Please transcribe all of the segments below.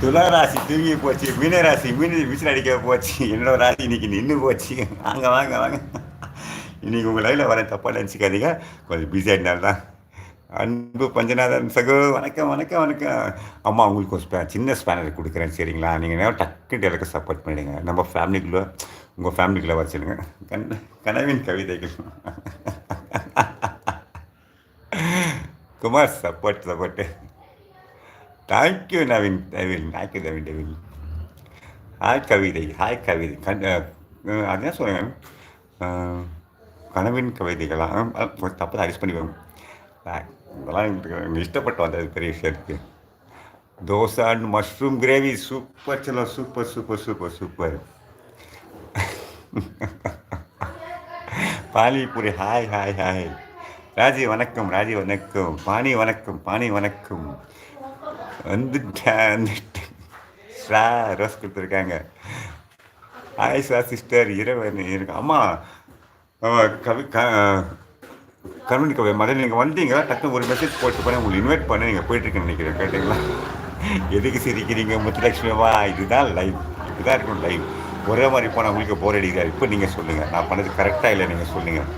துலா ராசி தூங்கி போச்சு, மீன ராசி விசில் அடிக்க போச்சு, என்னோட ராசி இன்னைக்கு நின்று போச்சு. வாங்க வாங்க வாங்க. இன்னைக்கு உங்கள் லைவில் வர தப்பாக நினச்சிக்காதீங்க, கொஞ்சம் பிஸியாக இருந்தால்தான். அன்பு பஞ்சநாதன் சகோ, வணக்கம் வணக்கம் வணக்கம். அம்மா உங்களுக்கு ஒரு சின்ன ஸ்பேனர் கொடுக்குறேன், சரிங்களா? நீங்கள் டக்குன்னு எனக்கு சப்போர்ட் பண்ணிடுங்க. நம்ம ஃபேமிலிக்குள்ளே உங்கள் ஃபேமிலிக்குள்ளே வச்சுடுங்க. கனவின் கவிதைகள். Kumar support. Thank you Naveen devil, thank you Naveen devil. Hi கவிதை அதான் சொல்லுங்கள். கனவின் கவிதைகளா? தப்பு தான் அட்ஜஸ்ட் பண்ணிக்கோங்க. இதெல்லாம் எங்களுக்கு இஷ்டப்பட்டு வந்தது பெரிய விஷயம் இருக்குது. Dosa and mushroom gravy super. செல்லம் super super super super. Panipuri hi hi hi. Raji வணக்கம், ராஜி வணக்கம். பாணி வணக்கம், பாணி வணக்கம். வந்துட்டேன். ரோஸ் கொடுத்துருக்காங்க. Hi sir sister. இருக்கு அம்மா கருமணி கவி மதன், நீங்கள் வந்தீங்களா? டக்குன்னு ஒரு மெசேஜ் போட்டு போனேன், உங்களுக்கு இன்வைட் பண்ண நீங்கள் போயிட்டுருக்கேன்னு நினைக்கிறேன். கேட்டீங்களா? எதுக்கு சிரிக்கிறீங்க முத்துலட்சுமிவா? இதுதான் லைவ், இதுதான் இருக்கும் லைவ். ஒரே மாதிரி போனால் உங்களுக்கு போர் அடிக்கிறார். இப்போ நீங்கள் சொல்லுங்கள், நான் பண்ணது கரெக்டாக இல்லை, நீங்கள் சொல்லுங்கள்.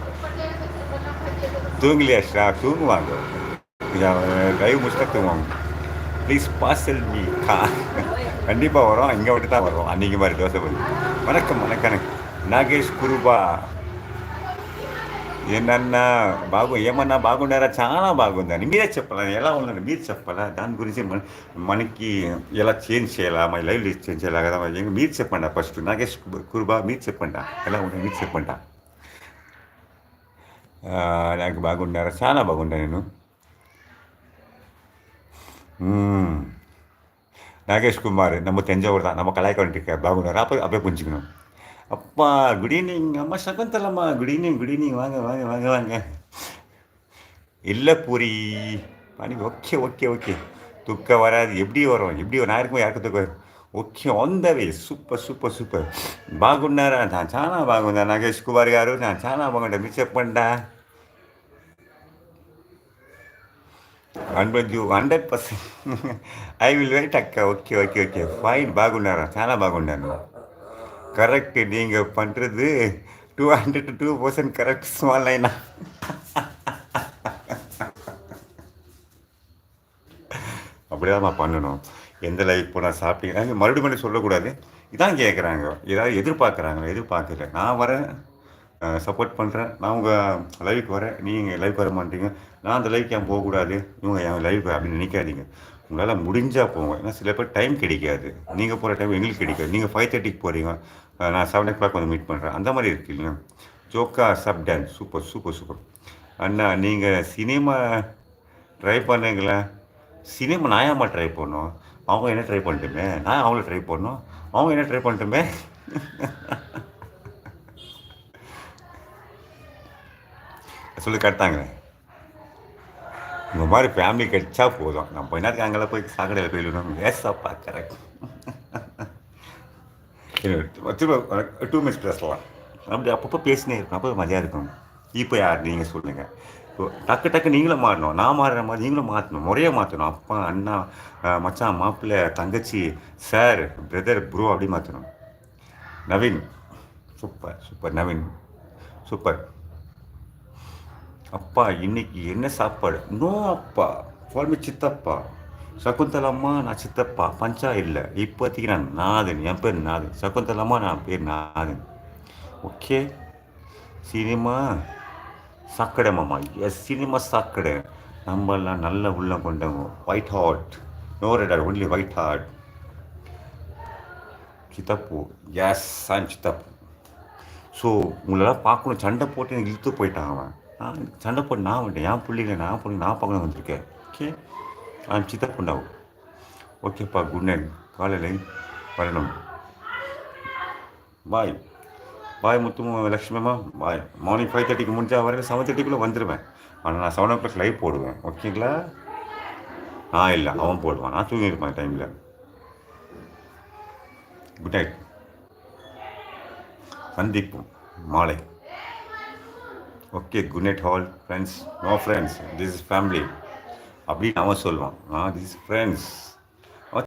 தூங்கலையா ஷா? தூங்குவாங்க, லைவ் முடிச்சுட்டா தூங்குவாங்க. Please parcel me. கண்டிப்பாக வரோம், இங்கே விட்டு தான் வரோம். அன்றைக்கி மாதிரி தோசை பண்ணி. வணக்கம் வணக்கம். నాగేష్ కురుబా ఏంటన్నా ఏమన్నా బాగున్నారా? చాలా బాగుందని మీరే చెప్పాలా, ఎలా ఉందండి మీరు చెప్పాలా? దాని గురించి మనకి ఎలా చేంజ్ చేయాలా, మన లైవ్ చేంజ్ చేయాలా కదా, మీరు చెప్పండి ఫస్ట్. నాగేష్ కురుబా మీరు చెప్పండి, ఎలా ఉంటుంది మీరు చెప్పండి. నాకు బాగున్నారా? చాలా బాగుంటా నేను. நாகேஷ் குமார் நம்ம தஞ்சாவூர் தான், நம்ம கலாய்க்க பாகுனார். அப்போ புரிஞ்சுக்கணும். அப்பா குட் ஈவினிங். அம்மா Sakunthalamma good evening, good evening. வாங்க வாங்க வாங்க வாங்க. இல்லை பூரி பாணி. Okay okay okay. துக்கம் வராது. எப்படி வரும், எப்படி நான் இருக்கும்போது யாருக்கு துக்கம்? Okay, on the way. Super super super. బాగున్నారా? చాలా బాగుందా నాగేష్ కుమార్ గారు? చాలా బాగుంటా. మీరు చెప్పండా. 100%. ఐ విల్ వెయిట్ అక్క. Okay okay okay fine. బాగున్నారా? చాలా బాగున్నాను. கரெக்டு, நீங்கள் பண்ணுறது 200 to 2% கரெக்ட். ஸ்மால் லைனா? அப்படிதாம்மா பண்ணணும். எந்த லைஃப் போனால் சாப்பிட்டீங்க மறுபடியும் சொல்லக்கூடாது. இதான் கேட்குறாங்க, ஏதாவது எதிர்பார்க்கல. நான் வரேன், சப்போர்ட் பண்ணுறேன். நான் உங்கள் லைவுக்கு வரேன், நீங்கள் லைவுக்கு வர மாட்டீங்க. நான் அந்த லைவுக்கு ஏன் போகக்கூடாது, இவங்க என் லைவுக்கு அப்படின்னு நினைக்காதீங்க. உங்களால் முடிஞ்சால் போங்க. ஏன்னா சில பேர் டைம் கிடைக்காது. நீங்கள் போகிற டைம் எங்களுக்கு கிடைக்காது. நீங்கள் 5:30க்கு போகிறீங்க, நான் 7 o'clock வந்து மீட் பண்ணுறேன். அந்த மாதிரி இருக்கு இல்லைங்க. ஜோக்கா சப் டான்ஸ் சூப்பர் சூப்பர் சூப்பர். அண்ணா நீங்கள் சினிமா ட்ரை பண்ணுறீங்களா? சினிமா நான் ஏமா ட்ரை பண்ணோம்? அவங்க என்ன ட்ரை பண்ணிட்டுமே, நான் அவங்கள ட்ரை பண்ணோம். அவங்க என்ன ட்ரை பண்ணிட்டுமே. சொல்லி கட்டாங்க. இந்த மாதிரி ஃபேமிலி கிடைச்சா போதும். நம்ம போய் நேரத்துக்கு அங்கெல்லாம் போய் சாக்கடையில் போயிடணும். வேஸ்டாப்பா. கரெக்ட். 2 minutes பேசலாம். அப்படி அப்பப்போ பேசினே இருக்கும், அப்போ மதியாக இருக்கும். இப்போ யார் நீங்கள் சொல்லுங்கள். டக்கு நீங்களும் மாறணும், நான் மாறுற மாதிரி நீங்களும் மாற்றணும், முறையாக மாற்றணும். அப்பா, அண்ணா, மச்சான், மாப்பிள்ளை, தங்கச்சி, சார், பிரதர், ப்ரோ அப்படி மாற்றணும். Naveen super super. Naveen super. அப்பா இன்னைக்கு என்ன சாப்பாடு? நோ அப்பா, ஃபார்மி சித்தப்பா. சகுந்தலம்மா நான் சித்தப்பா. பஞ்சா இல்லை, இப்போதைக்கு நான் நாதன். என் பேர் நாதன். சகுந்தலம்மா நான் பேர் நாதன். ஓகே. சினிமா சாக்கடை மாமா. எஸ், சினிமா சாக்கடை. நம்மளாம் நல்ல உள்ளம் கொண்டவங்க. White heart, no red heart, only white heart. சித்தப்பு. எஸ், ஐம் சித்தப்பு. ஸோ உங்களெல்லாம் பார்க்கணும். சண்டை போட்டு எனக்கு இழுத்து போயிட்டான் அவன். சண்டை போட்டு நான் வந்துட்டேன். என் பிள்ளைங்க நான் பார்க்கணும் வந்திருக்கேன். ஓகே, ஐம் சித்தப்புண்டாவும். ஓகேப்பா, குட் நைட். காலையில் வரணும். பாய் பாய் முத்து லக்ஷ்மிமா. பாய். மார்னிங் 5:30க்கு முடிஞ்சால் வரையில் 7:30க்குள்ளே வந்துடுவேன். ஆனால் நான் 7 o'clock லைவ் போடுவேன். ஓகேங்களா? நான் இல்லை, அவன் போடுவான். நான் தூங்கியிருப்பேன் டைமில். Good night. சந்திப்போம் மாலை. Okay, good night all friends. No friends, this is family அப்படின்னு அவன் சொல்லுவான். This is friends.